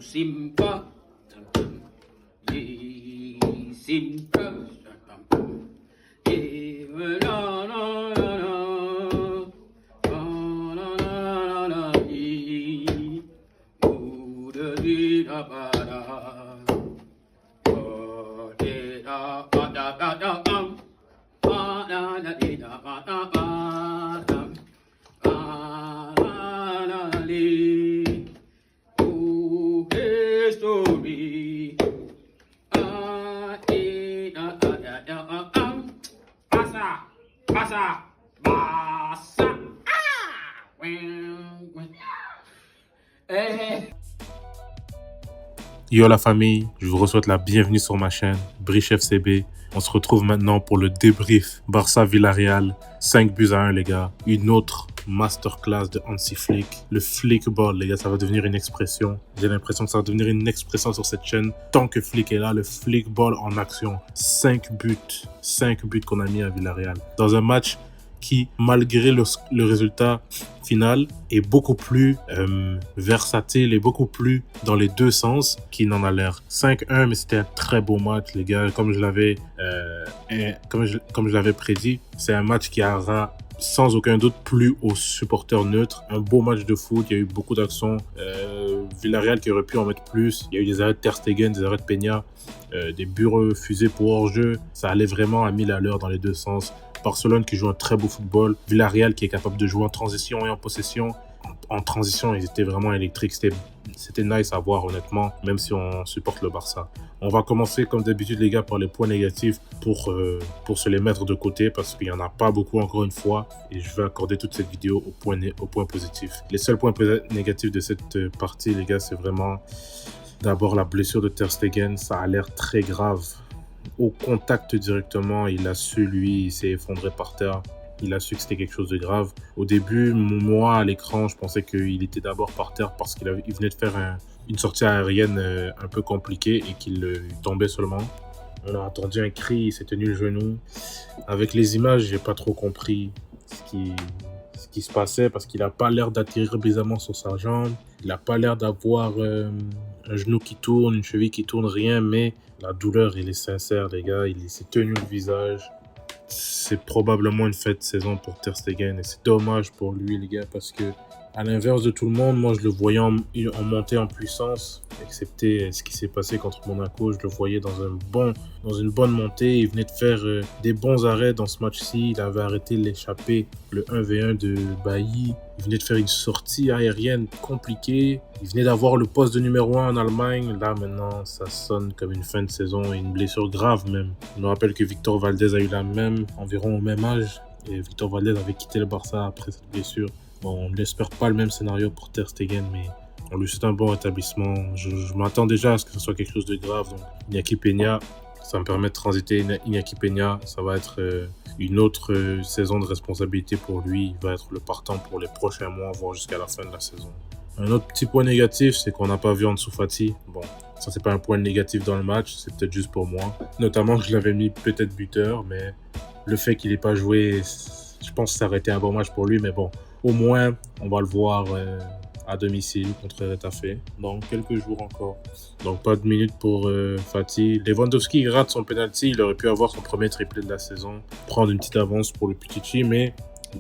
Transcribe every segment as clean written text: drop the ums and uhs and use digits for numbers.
Simba, Simba, Yo la famille, je vous souhaite la bienvenue sur ma chaîne, Briche FCB. On se retrouve maintenant pour le débrief Barça-Villarreal, 5-1 les gars. Une autre masterclass de Hansi Flick. Le Flickball les gars, ça va devenir une expression. J'ai l'impression que ça va devenir une expression sur cette chaîne. Tant que Flick est là, le Flickball en action. 5 buts qu'on a mis à Villarreal. Dans un match qui, malgré le résultat final, est beaucoup plus versatile et beaucoup plus dans les deux sens qu'il n'en a l'air. 5-1, mais c'était un très beau match, les gars. Comme je l'avais prédit, c'est un match qui aura sans aucun doute plu aux supporters neutres. Un beau match de foot, il y a eu beaucoup d'actions. Villarreal qui aurait pu en mettre plus. Il y a eu des arrêts de Ter Stegen, des arrêts de Peña, des buts refusés pour hors-jeu. Ça allait vraiment à 1000 à l'heure dans les deux sens. Barcelone qui joue un très beau football. Villarreal qui est capable de jouer en transition et en possession. En transition, ils étaient vraiment électriques. C'était nice à voir, honnêtement, même si on supporte le Barça. On va commencer, comme d'habitude, les gars, par les points négatifs pour se les mettre de côté parce qu'il n'y en a pas beaucoup, encore une fois. Et je vais accorder toute cette vidéo aux points positifs. Les seuls points négatifs de cette partie, les gars, c'est vraiment d'abord la blessure de Ter Stegen. Ça a l'air très grave. Au contact directement, il a su, lui, il s'est effondré par terre. Il a su que c'était quelque chose de grave. Au début, moi, à l'écran, je pensais qu'il était d'abord par terre parce qu'il venait de faire une sortie aérienne un peu compliquée et qu'il tombait seulement. On a entendu un cri, il s'est tenu le genou. Avec les images, j'ai pas trop compris ce qui se passait parce qu'il n'a pas l'air d'atterrir bizarrement sur sa jambe. Il n'a pas l'air d'avoir un genou qui tourne, une cheville qui tourne, rien, mais la douleur, elle est sincère, les gars. Il s'est tenu le visage. C'est probablement une fête de saison pour Ter Stegen et c'est dommage pour lui, les gars, parce que à l'inverse de tout le monde, moi je le voyais en montée en puissance, excepté ce qui s'est passé contre Monaco. Je le voyais dans une bonne montée. Il venait de faire des bons arrêts dans ce match-ci. Il avait arrêté l'échappée, le 1v1 de Bailly. Il venait de faire une sortie aérienne compliquée. Il venait d'avoir le poste de numéro 1 en Allemagne. Là maintenant, ça sonne comme une fin de saison et une blessure grave même. Je me rappelle que Victor Valdés a eu environ au même âge. Et Victor Valdés avait quitté le Barça après cette blessure. Bon, on n'espère pas le même scénario pour Ter Stegen, mais on lui souhaite un bon rétablissement. Je m'attends déjà à ce que ce soit quelque chose de grave. Donc, Iñaki Peña, ça me permet de transiter. Iñaki Peña, ça va être une autre saison de responsabilité pour lui. Il va être le partant pour les prochains mois, voire jusqu'à la fin de la saison. Un autre petit point négatif, c'est qu'on n'a pas vu Ansu Fati. Bon, ça c'est pas un point négatif dans le match, c'est peut-être juste pour moi. Notamment que je l'avais mis peut-être buteur, mais le fait qu'il n'ait pas joué, je pense que ça aurait été un bon match pour lui, mais bon. Au moins, on va le voir à domicile contre Retafe dans quelques jours encore. Donc, pas de minutes pour Fati. Lewandowski rate son penalty. Il aurait pu avoir son premier triplé de la saison, prendre une petite avance pour le Pichichi, mais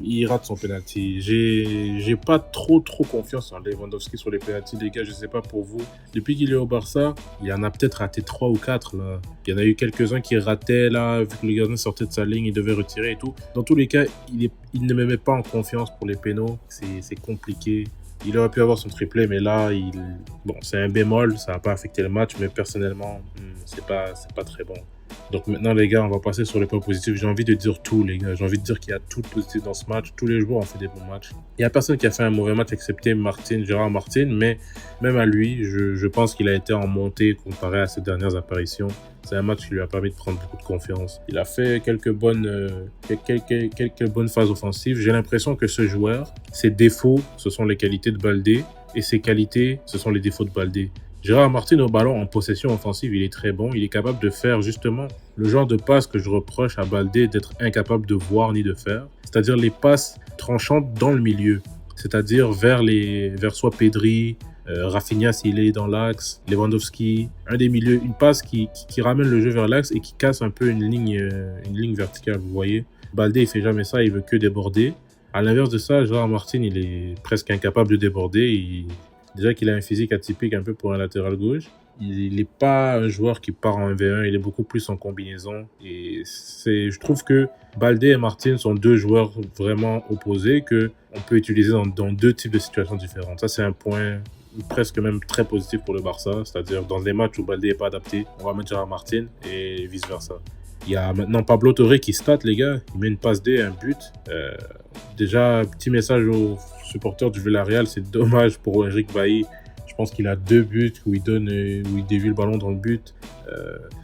il rate son penalty. J'ai pas trop confiance en Lewandowski sur les penalties, les gars. Je sais pas pour vous. Depuis qu'il est au Barça, il en a peut-être raté 3 ou 4 là. Il y en a eu quelques-uns qui rataient là, vu que le gardien sortait de sa ligne, il devait retirer et tout. Dans tous les cas, il ne me met pas en confiance pour les pénaux. C'est compliqué. Il aurait pu avoir son triplé, mais là, bon, c'est un bémol. Ça n'a pas affecté le match, mais personnellement, c'est pas très bon. Donc maintenant, les gars, on va passer sur les points positifs. J'ai envie de dire tout, les gars. J'ai envie de dire qu'il y a tout de positif dans ce match. Tous les joueurs ont fait des bons matchs. Il n'y a personne qui a fait un mauvais match excepté Gérard Martin. Mais même à lui, je pense qu'il a été en montée comparé à ses dernières apparitions. C'est un match qui lui a permis de prendre beaucoup de confiance. Il a fait quelques bonnes phases offensives. J'ai l'impression que ce joueur, ses défauts, ce sont les qualités de Baldé. Et ses qualités, ce sont les défauts de Baldé. Gérard Martin au ballon en possession offensive, il est très bon. Il est capable de faire justement le genre de passe que je reproche à Baldé d'être incapable de voir ni de faire. C'est-à-dire les passes tranchantes dans le milieu. C'est-à-dire vers soit Pedri, Rafinha s'il est dans l'axe, Lewandowski, un des milieux, une passe qui ramène le jeu vers l'axe et qui casse un peu une ligne verticale, vous voyez. Baldé, il fait jamais ça, il veut que déborder. À l'inverse de ça, Gérard Martin, il est presque incapable de déborder. Déjà qu'il a un physique atypique un peu pour un latéral gauche. Il n'est pas un joueur qui part en 1v1, il est beaucoup plus en combinaison. Et je trouve que Baldé et Martin sont deux joueurs vraiment opposés qu'on peut utiliser dans deux types de situations différentes. Ça, c'est un point presque même très positif pour le Barça. C'est-à-dire dans des matchs où Baldé n'est pas adapté, on va mettre Gérard Martin et vice-versa. Il y a maintenant Pablo Torre qui stat, les gars. Il met une passe D, un but. Déjà, petit message aux supporters du Villarreal, c'est dommage pour Eric Bailly. Je pense qu'il a 2 buts où il dévie le ballon dans le but.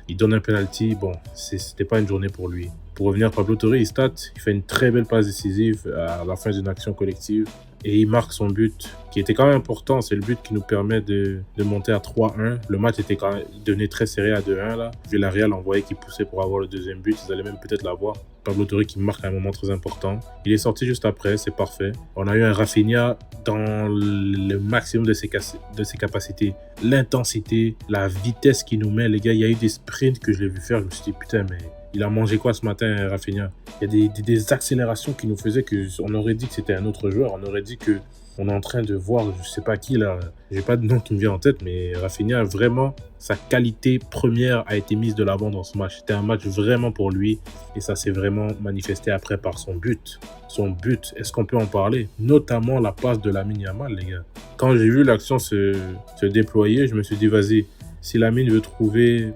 Il donne un penalty. Bon, c'était pas une journée pour lui. Pour revenir, Pablo Torre, il fait une très belle passe décisive à la fin d'une action collective. Et il marque son but, qui était quand même important. C'est le but qui nous permet de monter à 3-1. Le match était quand même devenu très serré à 2-1. Là. Villarreal envoyait qu'il poussait pour avoir le deuxième but. Ils allaient même peut-être l'avoir. Pablo Torre qui marque à un moment très important. Il est sorti juste après, c'est parfait. On a eu un Rafinha dans le maximum de ses capacités. L'intensité, la vitesse qu'il nous met, les gars. Il y a eu des sprints que je l'ai vu faire. Je me suis dit, putain, mais il a mangé quoi ce matin, Rafinha? Il y a des accélérations qui nous faisaient qu'on aurait dit que c'était un autre joueur. On aurait dit qu'on est en train de voir, je sais pas qui là, j'ai pas de nom qui me vient en tête, mais Rafinha, vraiment, sa qualité première a été mise de l'avant dans ce match. C'était un match vraiment pour lui et ça s'est vraiment manifesté après par son but. Son but, est-ce qu'on peut en parler? Notamment la passe de Lamine Yamal, les gars. Quand j'ai vu l'action se déployer, je me suis dit, vas-y, si Lamine veut trouver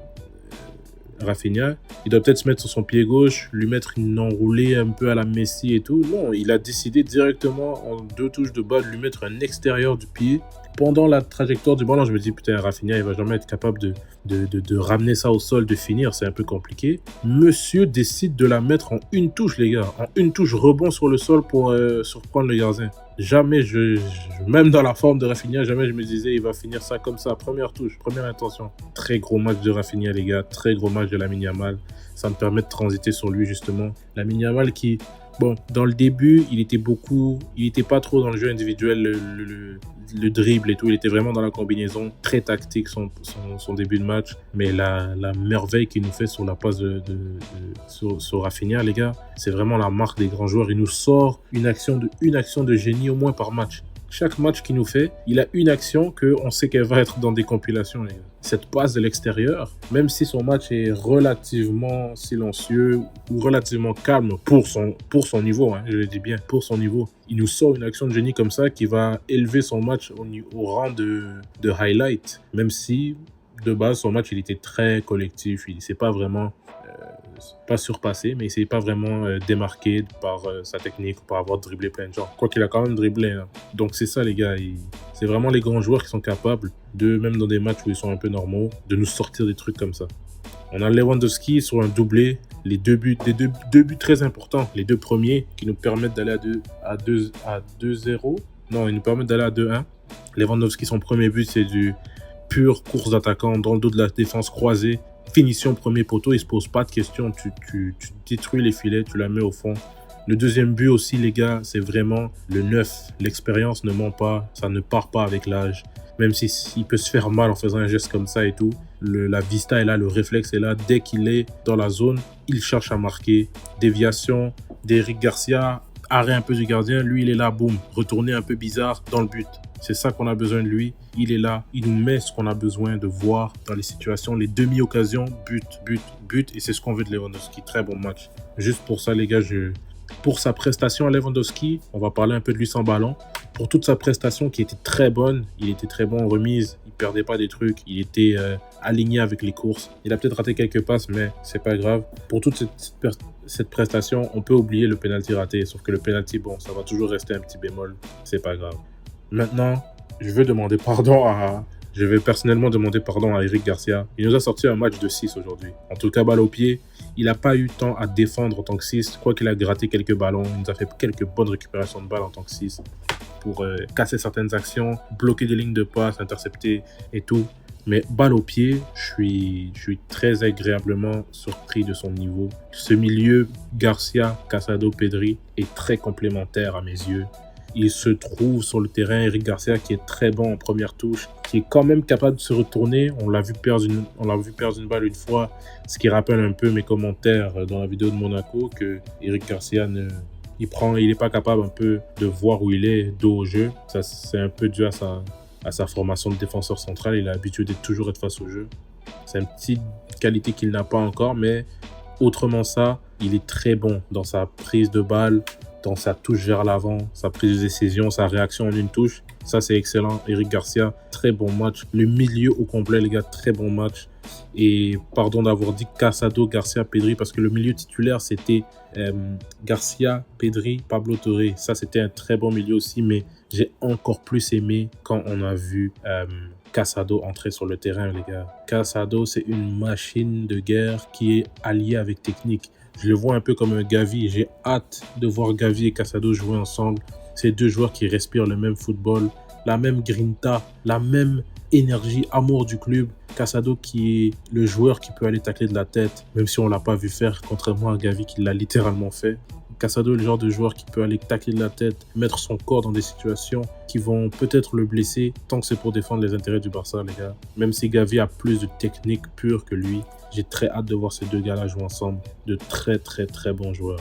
Rafinha, il doit peut-être se mettre sur son pied gauche, lui mettre une enroulée un peu à la Messi et tout. Non, il a décidé directement en 2 touches de balle de lui mettre un extérieur du pied. Pendant la trajectoire du ballon, je me dis putain, Rafinha, il va jamais être capable de ramener ça au sol, de finir, c'est un peu compliqué. Monsieur décide de la mettre en une touche, les gars. En une touche, rebond sur le sol pour surprendre le gardien. Jamais, même dans la forme de Rafinha, jamais je me disais il va finir ça comme ça. Première touche, première intention. Très gros match de Rafinha, les gars. Très gros match de Lamine Yamal. Ça me permet de transiter sur lui, justement. Lamine Yamal qui, bon, dans le début, il était pas trop dans le jeu individuel, le dribble et tout. Il était vraiment dans la combinaison. Très tactique, son début de match. Mais la merveille qu'il nous fait sur la passe sur Rafinha, les gars, c'est vraiment la marque des grands joueurs. Il nous sort une action de génie au moins par match. Chaque match qu'il nous fait, il a une action qu'on sait qu'elle va être dans des compilations, les gars. Cette passe de l'extérieur, même si son match est relativement silencieux ou relativement calme pour son niveau, je le dis bien, pour son niveau, il nous sort une action de génie comme ça qui va élever son match au rang de highlight, même si de base son match il était très collectif, il ne s'est pas vraiment pas surpassé, mais il ne s'est pas vraiment démarqué par sa technique ou par avoir dribblé plein de gens. Quoi qu'il a quand même dribblé. Hein. Donc c'est ça les gars, c'est vraiment les grands joueurs qui sont capables même dans des matchs où ils sont un peu normaux, de nous sortir des trucs comme ça. On a Lewandowski sur un doublé, les deux buts très importants, les 2 premiers qui nous permettent d'aller à 2-0. Non, ils nous permettent d'aller à 2-1. Lewandowski, son premier but, c'est du pure course d'attaquant dans le dos de la défense croisée. Finition premier poteau, il se pose pas de questions, tu détruis les filets, tu la mets au fond. Le deuxième but aussi, les gars, c'est vraiment le 9. L'expérience ne ment pas, ça ne part pas avec l'âge. Même s'il peut se faire mal en faisant un geste comme ça et tout, la vista est là, le réflexe est là. Dès qu'il est dans la zone, il cherche à marquer. Déviation d'Eric Garcia, arrêt un peu du gardien, lui il est là, boum, retourné un peu bizarre dans le but. C'est ça qu'on a besoin de lui. Il est là, il nous met ce qu'on a besoin de voir dans les situations, les demi-occasions, but. Et c'est ce qu'on veut de Lewandowski. Très bon match. Juste pour ça, les gars, pour sa prestation à Lewandowski, on va parler un peu de lui sans ballon. Pour toute sa prestation qui était très bonne, il était très bon en remise, il perdait pas des trucs, il était aligné avec les courses. Il a peut-être raté quelques passes, mais c'est pas grave. Pour toute cette prestation, on peut oublier le penalty raté. Sauf que le penalty, bon, ça va toujours rester un petit bémol. C'est pas grave. Maintenant, je vais personnellement demander pardon à Eric Garcia. Il nous a sorti un match de 6 aujourd'hui. En tout cas, balle au pied. Il n'a pas eu temps à défendre en tant que 6. Quoi qu'il a gratté quelques ballons, il nous a fait quelques bonnes récupérations de balles en tant que 6 pour casser certaines actions, bloquer des lignes de passe, intercepter et tout. Mais balle au pied, je suis très agréablement surpris de son niveau. Ce milieu Garcia, Casado, Pedri est très complémentaire à mes yeux. il se trouve sur le terrain Eric Garcia qui est très bon en première touche, qui est quand même capable de se retourner. On l'a vu perdre une balle une fois, ce qui rappelle un peu mes commentaires dans la vidéo de Monaco, que Eric Garcia il est pas capable un peu de voir où il est dos au jeu. Ça, c'est un peu dû à sa formation de défenseur central. Il est habitué de toujours être face au jeu. C'est une petite qualité qu'il n'a pas encore, mais autrement ça, il est très bon dans sa prise de balle, dans sa touche vers l'avant, sa prise de décision, sa réaction en une touche. Ça, c'est excellent. Eric Garcia, très bon match. Le milieu au complet, les gars, très bon match. Et pardon d'avoir dit Casado, Garcia, Pedri, parce que le milieu titulaire, c'était Garcia, Pedri, Pablo Torre. Ça, c'était un très bon milieu aussi, mais j'ai encore plus aimé quand on a vu Casado entrer sur le terrain, les gars. Casado, c'est une machine de guerre qui est alliée avec technique. Je le vois un peu comme un Gavi. J'ai hâte de voir Gavi et Casado jouer ensemble. C'est deux joueurs qui respirent le même football, la même grinta, la même énergie, amour du club. Casado qui est le joueur qui peut aller tacler de la tête, même si on ne l'a pas vu faire, contrairement à Gavi qui l'a littéralement fait. Casado est le genre de joueur qui peut aller tacler de la tête, mettre son corps dans des situations qui vont peut-être le blesser, tant que c'est pour défendre les intérêts du Barça, les gars. Même si Gavi a plus de technique pure que lui, j'ai très hâte de voir ces deux gars-là jouer ensemble. De très très très bons joueurs.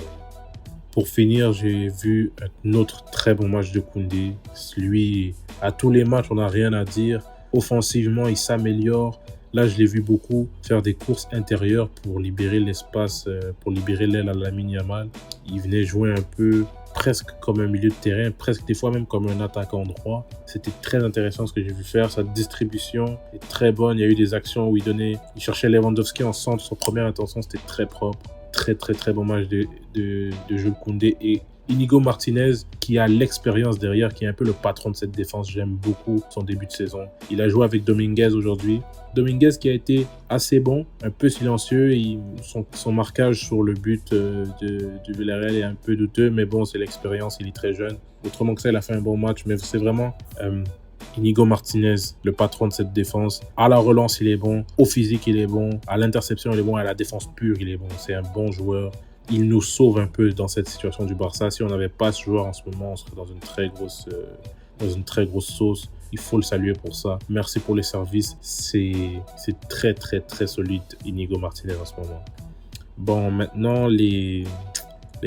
Pour finir, j'ai vu un autre très bon match de Koundé. Lui, à tous les matchs, on n'a rien à dire. Offensivement, il s'améliore. Là, je l'ai vu beaucoup faire des courses intérieures pour libérer l'espace, pour libérer l'aile à Lamine Yamal. Il venait jouer un peu presque comme un milieu de terrain, presque des fois même comme un attaquant droit. C'était très intéressant ce que j'ai vu faire. Sa distribution est très bonne. Il y a eu des actions où il cherchait Lewandowski en centre. Son première intention, c'était très propre. Très très très bon match de Jules Koundé. Et Inigo Martinez qui a l'expérience derrière, qui est un peu le patron de cette défense. J'aime beaucoup son début de saison. Il a joué avec Dominguez aujourd'hui. Dominguez qui a été assez bon, un peu silencieux. Son marquage sur le but du Villarreal est un peu douteux, mais bon, c'est l'expérience, il est très jeune. Autrement que ça, il a fait un bon match, mais c'est vraiment Inigo Martinez, le patron de cette défense. À la relance, il est bon. Au physique, il est bon. À l'interception, il est bon. À la défense pure, il est bon. C'est un bon joueur. Il nous sauve un peu dans cette situation du Barça. Si on n'avait pas ce joueur en ce moment, on serait dans une très grosse sauce. Il faut le saluer pour ça. Merci pour les services. C'est très, très, très solide, Inigo Martinez en ce moment. Bon, maintenant, les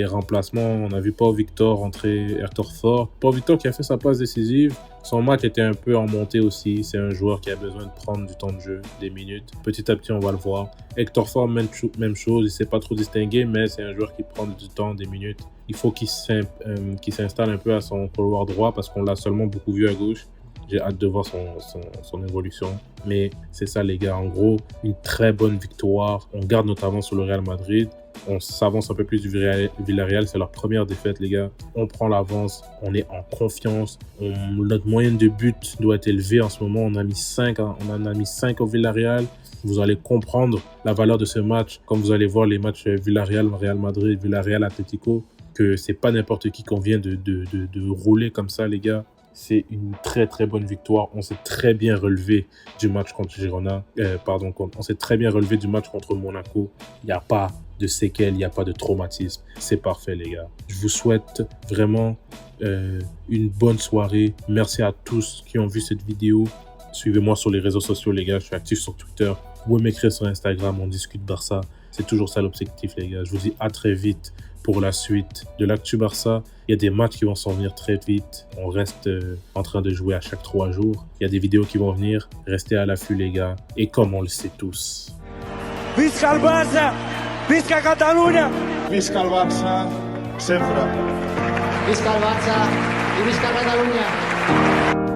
remplacements. On a vu Pau Victor rentrer Hector Ford. Pau Victor qui a fait sa passe décisive. Son match était un peu en montée aussi. C'est un joueur qui a besoin de prendre du temps de jeu, des minutes. Petit à petit, on va le voir. Hector Ford, même chose. Il ne s'est pas trop distingué, mais c'est un joueur qui prend du temps, des minutes. Il faut qu'il s'installe un peu à son couloir droit parce qu'on l'a seulement beaucoup vu à gauche. J'ai hâte de voir son évolution. Mais c'est ça, les gars. En gros, une très bonne victoire. On garde notre avance sur le Real Madrid. On s'avance un peu plus du Villarreal. C'est leur première défaite, les gars. On prend l'avance. On est en confiance. Notre moyenne de but doit être élevée en ce moment. On en a mis 5 au Villarreal. Vous allez comprendre la valeur de ce match quand vous allez voir les matchs Villarreal, Real Madrid, Villarreal, Atlético. Que c'est pas n'importe qui qu'on vient de rouler comme ça, les gars. C'est une très très bonne victoire. On s'est très bien relevé du match contre Girona. On s'est très bien relevé du match contre Monaco. Il n'y a pas de séquelles, il n'y a pas de traumatisme. C'est parfait, les gars. Je vous souhaite vraiment une bonne soirée. Merci à tous qui ont vu cette vidéo. Suivez-moi sur les réseaux sociaux, les gars. Je suis actif sur Twitter. Vous pouvez m'écrire sur Instagram. On discute Barça. C'est toujours ça l'objectif, les gars. Je vous dis à très vite pour la suite de l'actu Barça. Il y a des matchs qui vont s'en venir très vite. On reste en train de jouer à chaque 3 jours. Il y a des vidéos qui vont venir. Restez à l'affût, les gars. Et comme on le sait tous. Visca el Barça! Visca Catalunya! Visca el Barça, sempre. Visca el Barça i visca Catalunya!